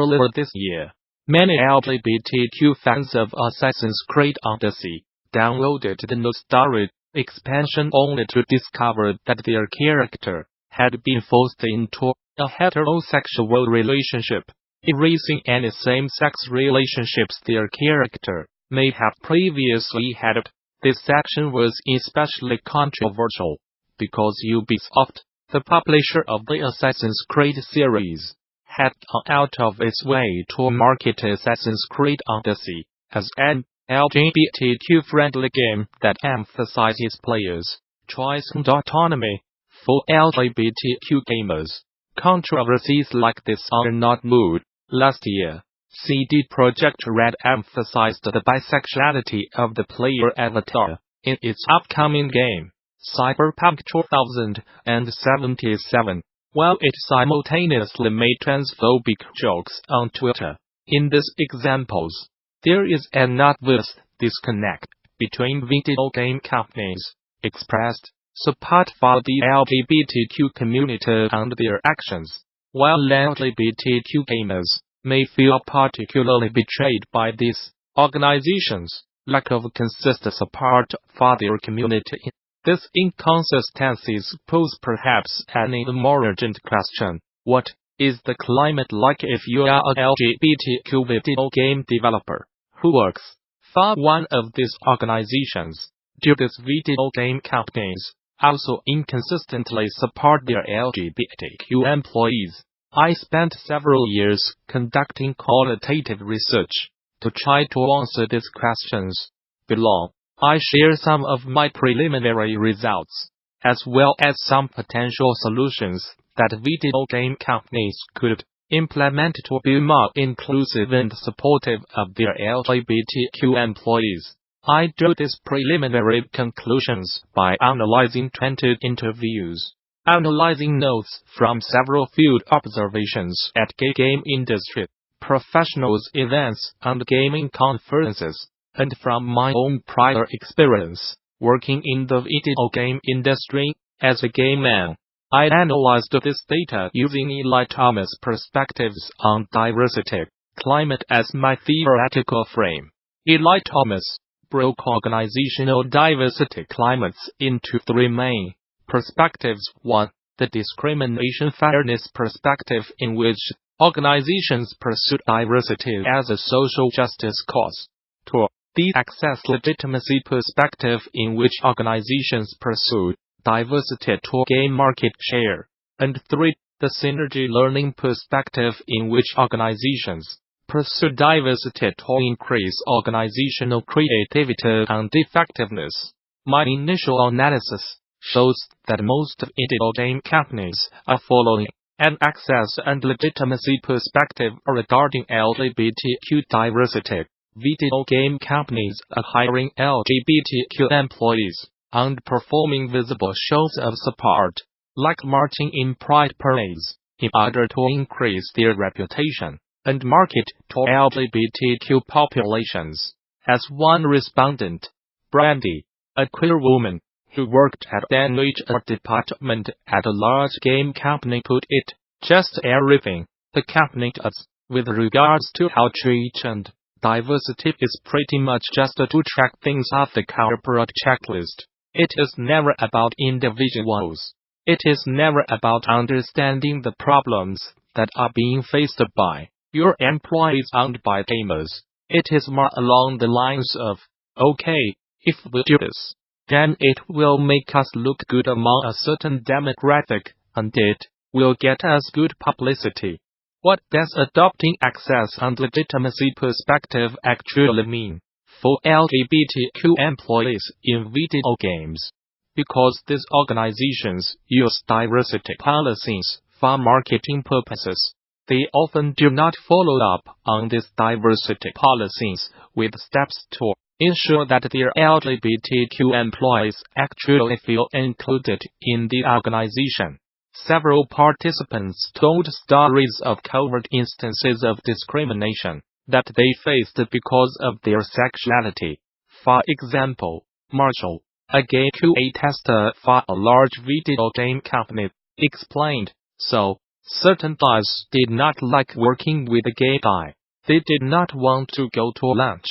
earlier this year, many LGBTQ fans of Assassin's Creed Odyssey downloaded the No Story expansion only to discover that their character had been forced into a heterosexual relationship, erasing any same-sex relationships their character may have previously had. This action was especially controversial because Ubisoft, the publisher of the Assassin's Creed series, had gone out of its way to market Assassin's Creed Odyssey as an LGBTQ-friendly game that emphasizes players' choice and autonomy for LGBTQ gamers. Controversies like this are not new. Last year, CD Projekt Red emphasized the bisexuality of the player avatar in its upcoming game, Cyberpunk 2077, while it simultaneously made transphobic jokes on Twitter. In these examples, there is an obvious disconnect between video game companies' expressed support for the LGBTQ community and their actions, while LGBTQ gamers may feel particularly betrayed by these organizations' lack of consistent support for their community. These inconsistencies pose perhaps an even more urgent question: what is the climate like if you are an LGBTQ video game developer who works for one of these organizations? Do these video game companies also inconsistently support their LGBTQ employees? I spent several years conducting qualitative research to try to answer these questions. Below, I share some of my preliminary results, as well as some potential solutions that video game companies could implement to be more inclusive and supportive of their LGBTQ employees. I drew these preliminary conclusions by analyzing 20 interviews, analyzing notes from several field observations at game industry professionals' events and gaming conferences, and from my own prior experience working in the video game industry as a game man. I analyzed this data using Eli Thomas' perspectives on diversity, climate as my theoretical frame. Eli Thomas broke organizational diversity climates into three main perspectives. 1. The discrimination fairness perspective, in which organizations pursue diversity as a social justice cause. 2. The access legitimacy perspective, in which organizations pursue diversity to gain market share. And 3. The synergy learning perspective, in which organizations pursue diversity to increase organizational creativity and effectiveness. My initial analysis shows that most video game companies are following an access and legitimacy perspective regarding LGBTQ diversity. Video game companies are hiring LGBTQ employees and performing visible shows of support, like marching in pride parades, in order to increase their reputation and market to LGBTQ populations. As one respondent, Brandy, a queer woman who worked at an HR department at a large game company, put it, just everything the company does with regards to outreach and diversity is pretty much just to track things off the corporate checklist. It is never about individuals. It is never about understanding the problems that are being faced by your employees and by gamers. It is more along the lines of, okay, if we do this, then it will make us look good among a certain demographic, and it will get us good publicity. What does adopting access and legitimacy perspective actually mean for LGBTQ employees in video games? Because these organizations use diversity policies for marketing purposes, they often do not follow up on these diversity policies with steps to ensure that their LGBTQ employees actually feel included in the organization. Several participants told stories of covert instances of discrimination that they faced because of their sexuality. For example, Marshall, a gay QA tester for a large video game company, explained, "So, Certain guys did not like working with a gay guy. They did not want to go to lunch.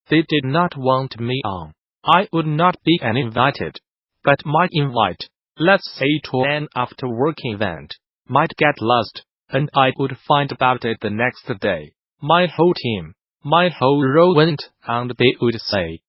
They did not want me on. I would not be invited, but might invite, let's say to an after-work event, might get lost, and I would find about it the next day. My whole team, my whole row went, and they would say,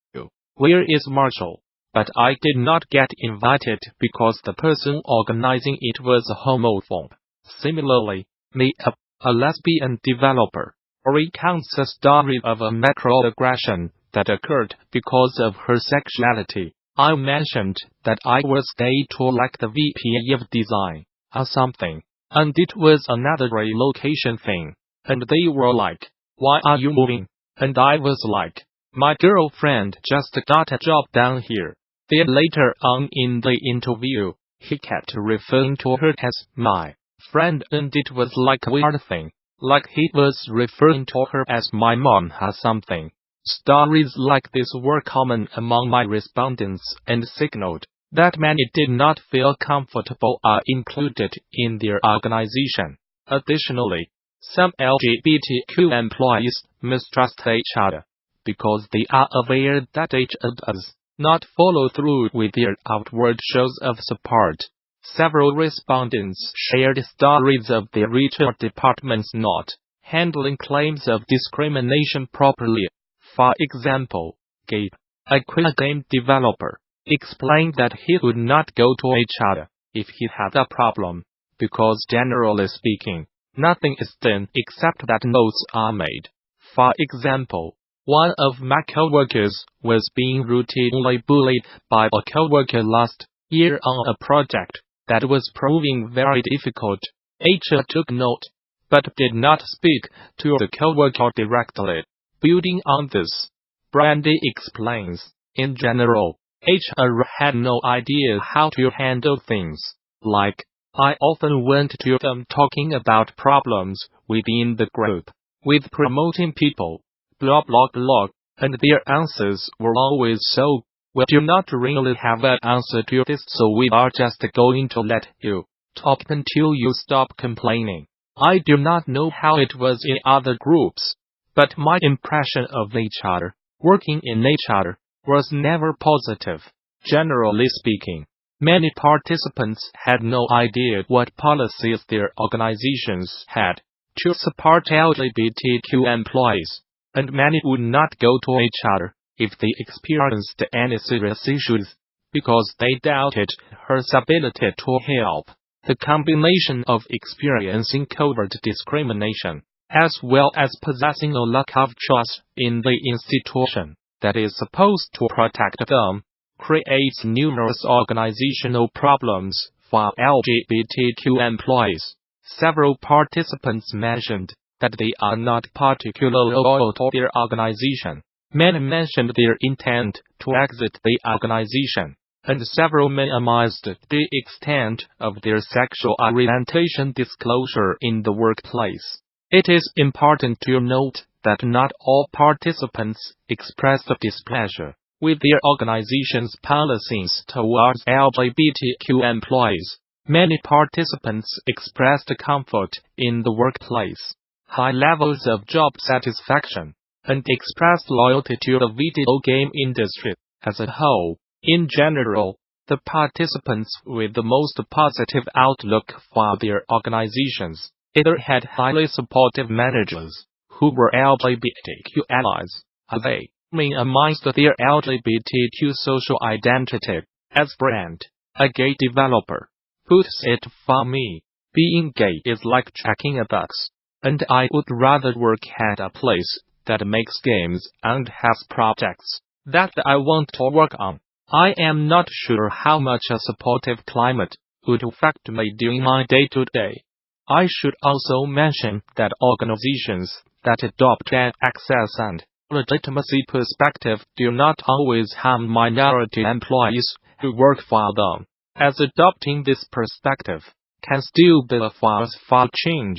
"Where is Marshall?" But I did not get invited because the person organizing it was a homophobe. Similarly, me, a lesbian developer, recounts a story of a microaggression that occurred because of her sexuality. I mentioned that I was gay to like the VP of design, or something, and it was another relocation thing. And they were like, "Why are you moving?" And I was like, "My girlfriend just got a job down here." Then later on in the interview, he kept referring to her as my friend, and it was like a weird thing, like he was referring to her as my mom or something. Stories like this were common among my respondents and signaled that many did not feel comfortable or included in their organization. Additionally, some LGBTQ employees mistrust HR because they are aware that HR does not follow through with their outward shows of support. Several respondents shared stories of their HR departments not handling claims of discrimination properly. For example, Gabe, a queer game developer, explained that he would not go to HR if he had a problem, because generally speaking, nothing is done except that notes are made. For example, one of my coworkers was being routinely bullied by a coworker last year on a project that was proving very difficult. HR took note, but did not speak to the coworker directly. Building on this, Brandy explains, in general, HR had no idea how to handle things. Like, I often went to them talking about problems within the group, with promoting people, blah blah blah, and their answers were always so, "We do not really have an answer to this, so we are just going to let you talk until you stop complaining." I do not know how it was in other groups, but my impression of HR, working in HR, was never positive. Generally speaking, many participants had no idea what policies their organizations had to support LGBTQ employees, and many would not go to HR if they experienced any serious issues, because they doubted her ability to help. The combination of experiencing covert discrimination, as well as possessing a lack of trust in the institution that is supposed to protect them, creates numerous organizational problems for LGBTQ employees. Several participants mentioned that they are not particularly loyal to their organization. Many mentioned their intent to exit the organization, and several minimized the extent of their sexual orientation disclosure in the workplace. It is important to note that not all participants expressed displeasure with their organization's policies towards LGBTQ employees. Many participants expressed comfort in the workplace, high levels of job satisfaction, and expressed loyalty to the video game industry as a whole. In general, the participants with the most positive outlook for their organizations either had highly supportive managers who were LGBTQ allies, or they minimized their LGBTQ social identity. As Brand, a gay developer, puts it for me, being gay is like checking a box, and I would rather work at a place that makes games and has projects that I want to work on. I am not sure how much a supportive climate would affect me during my day-to-day. I should also mention that organizations that adopt an access and legitimacy perspective do not always harm minority employees who work for them, as adopting this perspective can still be a force for change.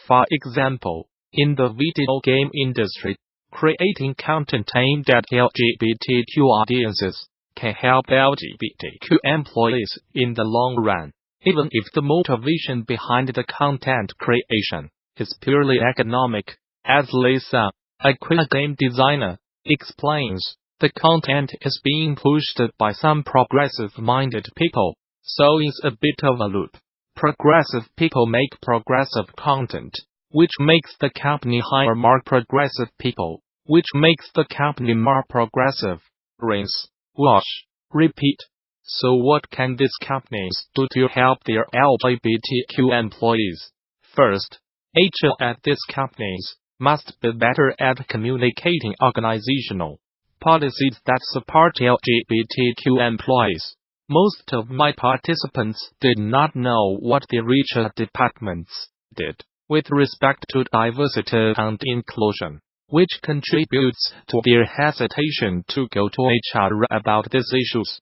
For example, in the video game industry, creating content aimed at LGBTQ audiences can help LGBTQ employees in the long run. even if the motivation behind the content creation is purely economic. As Lisa, a queer game designer, explains, the content is being pushed by some progressive-minded people, so it's a bit of a loop. Progressive people make progressive content, which makes the company hire more progressive people, which makes the company more progressive. Rinse, wash, repeat. So what can these companies do to help their LGBTQ employees? First, HR at these companies must be better at communicating organizational policies that support LGBTQ employees. Most of my participants did not know what the HR departments did with respect to diversity and inclusion, which contributes to their hesitation to go to HR about these issues.